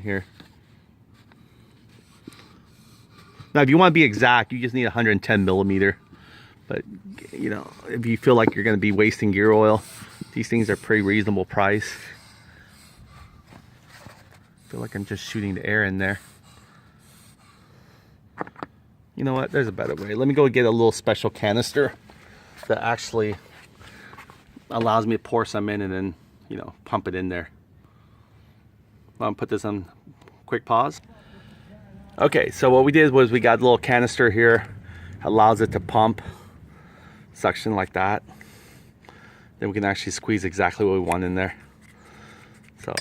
here. Now, if you want to be exact, you just need 110 millimeter. But, you know, if you feel like you're going to be wasting gear oil, these things are pretty reasonable price. I feel like I'm just shooting the air in there. You know what? There's a better way. Let me go get a little special canister that actually allows me to pour some in and then, you know, pump it in there. I'll put this on quick pause. Okay, so what we did was we got a little canister here, allows it to pump, suction like that. Then we can actually squeeze exactly what we want in there. So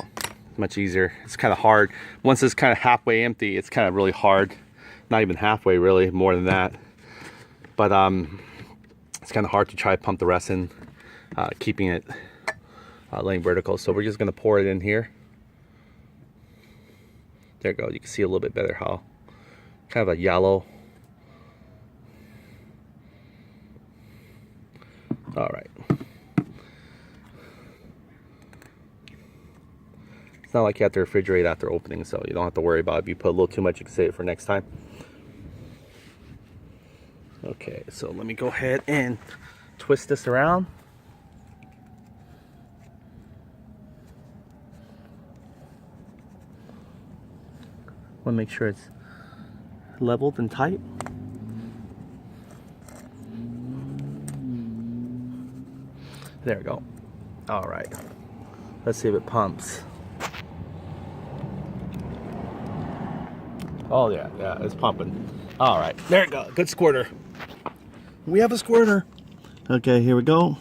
much easier. It's kind of hard. Once it's kind of halfway empty, it's kind of really hard. Not even halfway, really, more than that. But it's kind of hard to try to pump the rest in, keeping it laying vertical. So we're just going to pour it in here. There you go. You can see a little bit better how kind of a yellow. All right. It's not like you have to refrigerate after opening, so you don't have to worry about it. If you put a little too much, you can save it for next time. Okay, so let me go ahead and twist this around. Want to make sure it's leveled and tight. There we go. All right. Let's see if it pumps. Oh yeah, it's pumping. All right, there it goes. Good squirter. We have a squirter. Okay, here we go.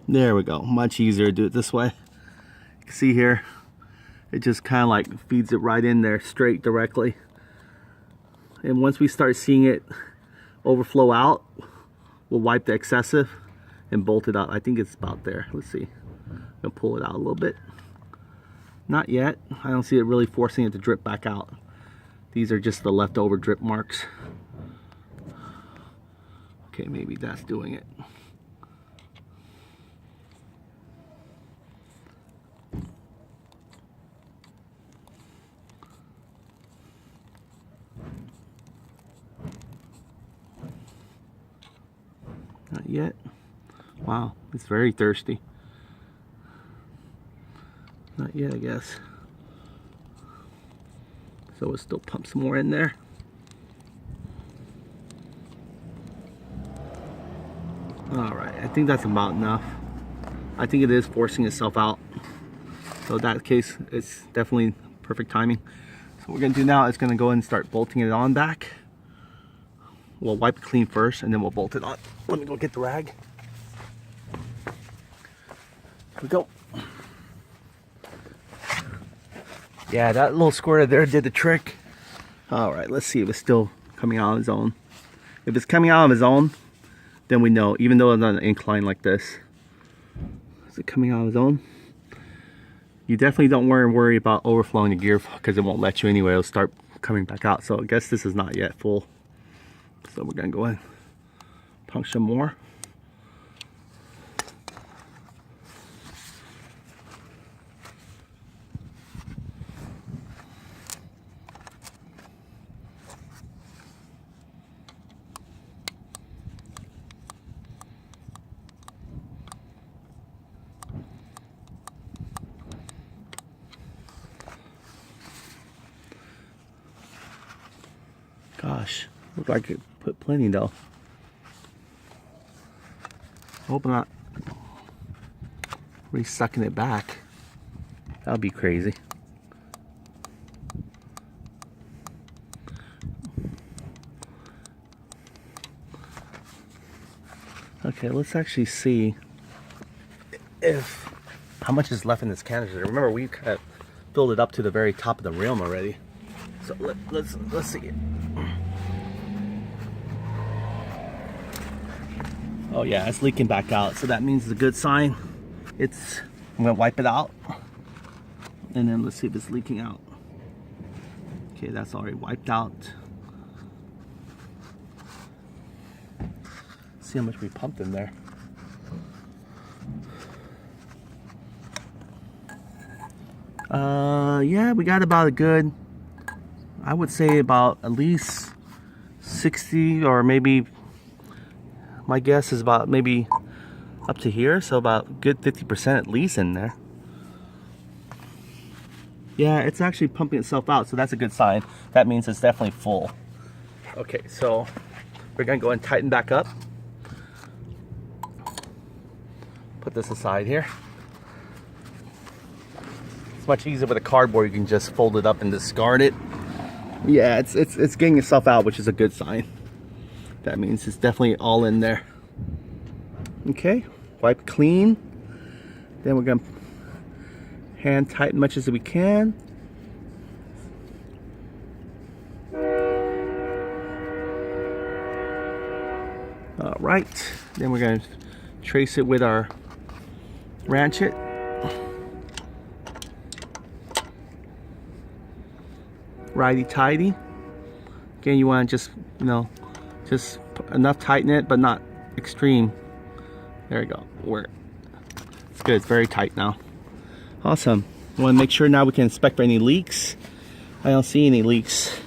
There we go. Much easier to do it this way. You can see here, it just kind of like feeds it right in there straight directly. And once we start seeing it overflow out, we'll wipe the excessive and bolt it out. I think it's about there. Let's see. I'm gonna pull it out a little bit. Not yet. I don't see it really forcing it to drip back out. These are just the leftover drip marks. Okay, maybe that's doing it. Not yet. Wow, it's very thirsty. Not yet, I guess. So we'll still pump some more in there. All right, I think that's about enough. I think it is forcing itself out. So in that case, it's definitely perfect timing. So what we're gonna do now is gonna go ahead and start bolting it on back. We'll wipe it clean first and then we'll bolt it on. Let me go get the rag. Here we go. Yeah, that little squirter there did the trick. All right, let's see if it's still coming out on its own. If it's coming out on its own, then we know, even though it's on an incline like this. Is it coming out on its own? You definitely don't worry about overflowing the gear because it won't let you anyway. It'll start coming back out. So I guess this is not yet full. So we're gonna go ahead and pump some more. Gosh, looked like it put plenty though. Hope I'm not really sucking it back. That would be crazy. Okay, let's actually see if how much is left in this canister. Remember, we kind of filled it up to the very top of the rim already. So let's see it. Oh yeah, it's leaking back out, so that means it's a good sign. I'm gonna wipe it out, and then let's see if it's leaking out. Okay, that's already wiped out. See how much we pumped in there. Yeah, we got about a good, I would say about at least 60, or maybe, my guess is about maybe up to here, so about a good 50% at least in there. Yeah, it's actually pumping itself out, so that's a good sign. That means it's definitely full. Okay, so we're gonna go and tighten back up. Put this aside here. It's much easier with a cardboard. You can just fold it up and discard it. Yeah, it's getting itself out, which is a good sign. That means it's definitely all in there. Okay, wipe clean. Then we're gonna hand tighten much as we can. All right, then we're gonna trace it with our ratchet. Righty tighty. Again, you want to just, you know, just enough tighten it, but not extreme. There we go. It's good. It's very tight now. Awesome. We want to make sure now we can inspect for any leaks. I don't see any leaks.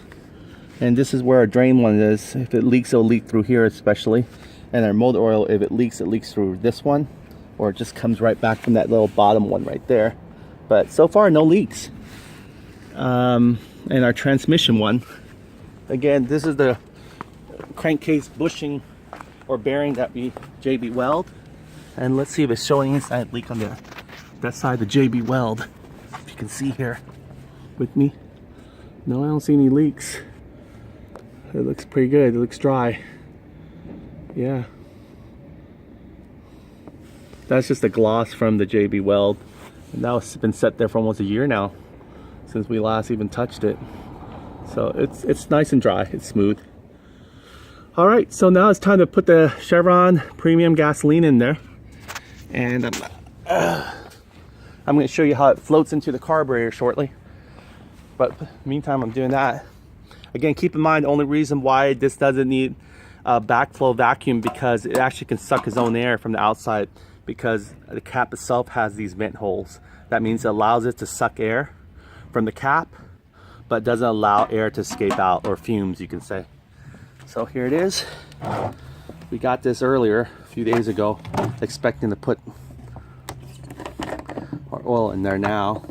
And this is where our drain one is. If it leaks, it'll leak through here especially. And our motor oil, if it leaks through this one, or it just comes right back from that little bottom one right there. But so far, no leaks. And our transmission one, again, this is the crankcase bushing or bearing that we JB weld, and let's see if it's showing inside leak on that side of the JB weld. If you can see here with me. No, I don't see any leaks. It looks pretty good. It looks dry. Yeah, that's just a gloss from the JB weld, and now it's been set there for almost a year now since we last even touched it. So it's nice and dry, it's smooth. All right, so now it's time to put the Chevron premium gasoline in there. And I'm gonna show you how it floats into the carburetor shortly. But meantime, I'm doing that. Again, keep in mind, the only reason why this doesn't need a backflow vacuum, because it actually can suck its own air from the outside, because the cap itself has these vent holes. That means it allows it to suck air from the cap, but doesn't allow air to escape out, or fumes you can say. So here it is. We got this earlier, a few days ago, expecting to put our oil in there now.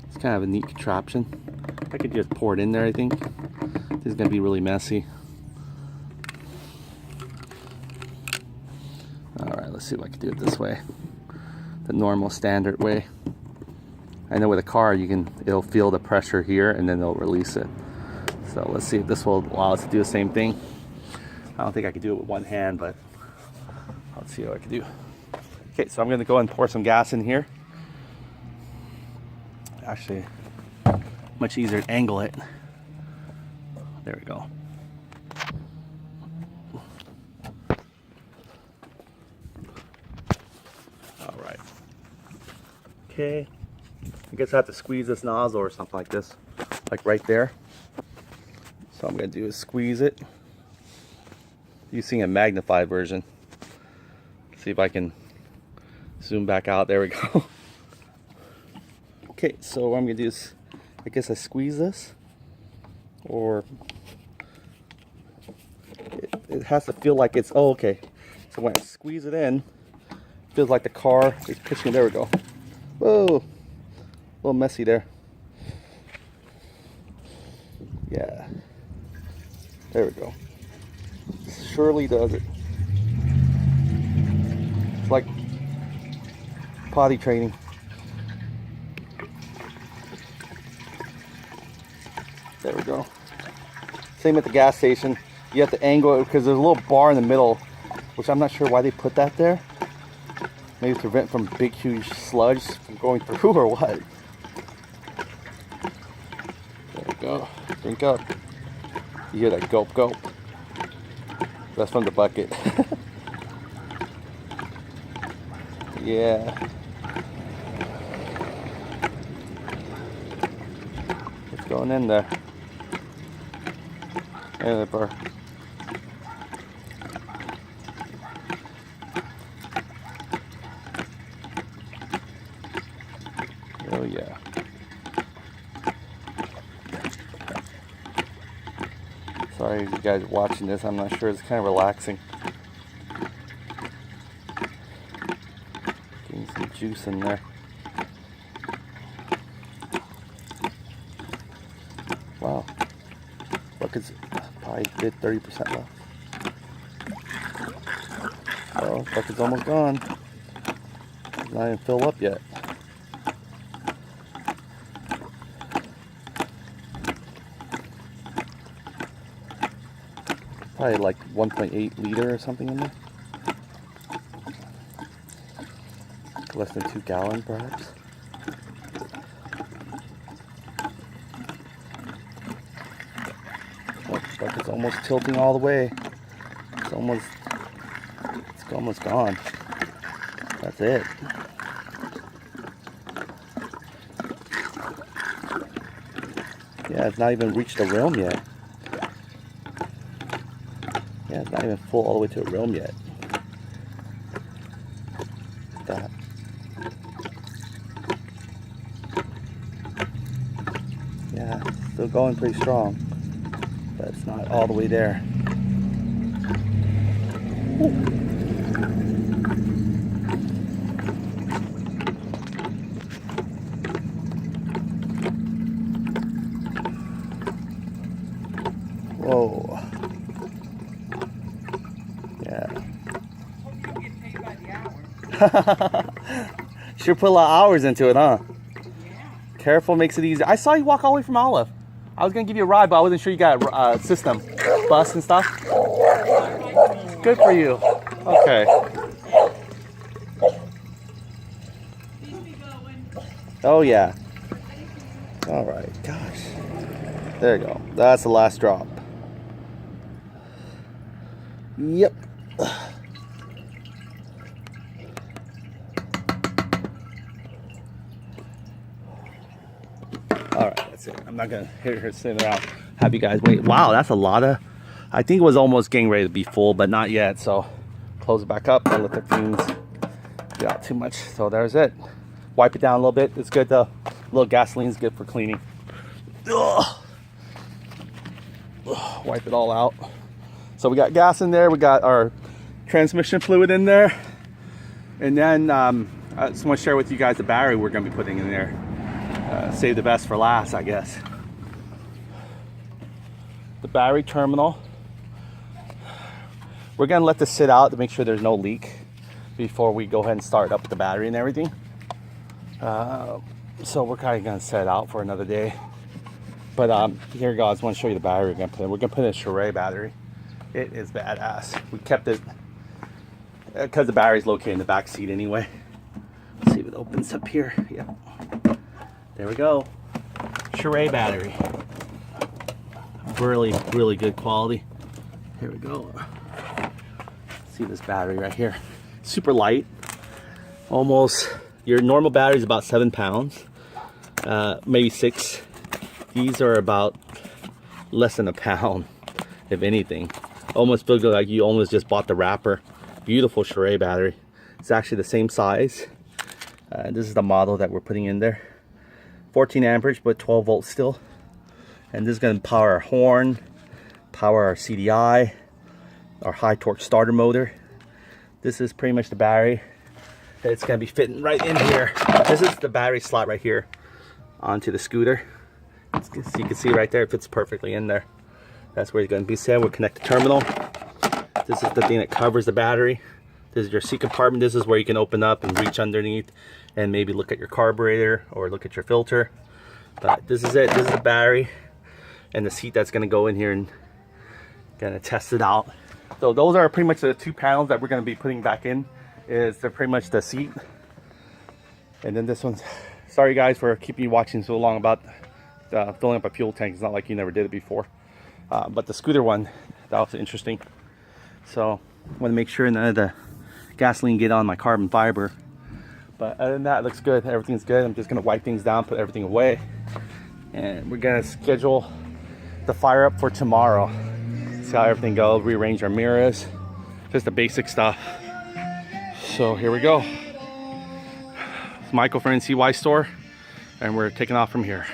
It's kind of a neat contraption. I could just pour it in there, I think. This is gonna be really messy. All right, let's see if I can do it this way. The normal standard way. I know with a car, it'll feel the pressure here and then it'll release it. So let's see if this will allow us to do the same thing. I don't think I could do it with one hand, but let's see what I can do. Okay, so I'm gonna go and pour some gas in here. Actually, much easier to angle it. There we go. All right. Okay. I guess I have to squeeze this nozzle or something like this, like right there. So I'm gonna do is squeeze it using a magnified version. See if I can zoom back out. There we go. Okay, so what I'm gonna do is, I guess I squeeze this, or it has to feel like it's, oh, okay. So when I squeeze it in, it feels like the car is pushing. There we go. Whoa. A little messy there. Yeah. There we go. Surely does it. It's like potty training. There we go. Same at the gas station. You have to angle it because there's a little bar in the middle, which I'm not sure why they put that there. Maybe to prevent from big, huge sludge from going through or what. There we go. Drink up. You hear that gulp gulp? That's from the bucket. Yeah. It's going in there. And the bar. Oh yeah. Sorry if you guys are watching this, I'm not sure, it's kind of relaxing. Getting some juice in there. Wow. Look, it's probably did 30% left. Oh, bucket's almost gone. It's not even filled up yet. Probably like 1.8 liter or something in there. Less than 2 gallons perhaps. Oh, bucket's almost tilting all the way. It's almost gone. That's it. Yeah, it's not even reached the rim yet. Yeah, it's not even full all the way to the rim yet. That. Yeah, still going pretty strong, but it's not all the way there. Ooh. Whoa. Yeah. Sure put a lot of hours into it, huh? Yeah. Careful makes it easy. I saw you walk all the way from Olive. I was gonna give you a ride, but I wasn't sure you got a system, bus and stuff. Good for you. Okay. Oh yeah. All right. Gosh. There you go. That's the last drop. Yep. Alright, that's it. I'm not gonna hit her sitting around. Have you guys wait. Wow, that's a lot of. I think it was almost getting ready to be full, but not yet. So close it back up and let the fumes get out too much. So there's it. Wipe it down a little bit. It's good though. A little gasoline's good for cleaning. Ugh. Ugh, wipe it all out. So we got gas in there, we got our transmission fluid in there, and then I just want to share with you guys the battery we're going to be putting in there. Save the best for last, I guess. The battery terminal. We're going to let this sit out to make sure there's no leak before we go ahead and start up the battery and everything. So we're kind of going to set it out for another day. But here we go, I just want to show you the battery we're going to put in. We're going to put in a Shorai battery. It is badass. We kept it because the battery's located in the back seat anyway. Let's see if it opens up here. Yep. There we go. Shorai battery. Really, really good quality. Here we go. See this battery right here. Super light. Almost, your normal battery is about 7 pounds. Maybe 6. These are about less than a pound, if anything. Almost feels like you almost just bought the wrapper. Beautiful Shorai battery. It's actually the same size. This is the model that we're putting in there. 14 amperage, but 12 volts still. And this is going to power our horn, power our CDI, our high torque starter motor. This is pretty much the battery. It's going to be fitting right in here. This is the battery slot right here onto the scooter. So you can see right there, it fits perfectly in there. That's where it's going to be set. We'll connect the terminal. This is the thing that covers the battery. This is your seat compartment. This is where you can open up and reach underneath and maybe look at your carburetor or look at your filter. But this is it. This is the battery and the seat that's going to go in here and going to test it out. So those are pretty much the 2 panels that we're going to be putting back in. They're pretty much the seat. And then this one's, sorry guys for keeping you watching so long about filling up a fuel tank. It's not like you never did it before. But the scooter one, that was interesting. So I want to make sure none of the gasoline get on my carbon fiber. But other than that, it looks good. Everything's good. I'm just going to wipe things down, put everything away. And we're going to schedule the fire up for tomorrow. See how everything goes. Rearrange our mirrors. Just the basic stuff. So here we go. It's Michael from NCY store. And we're taking off from here.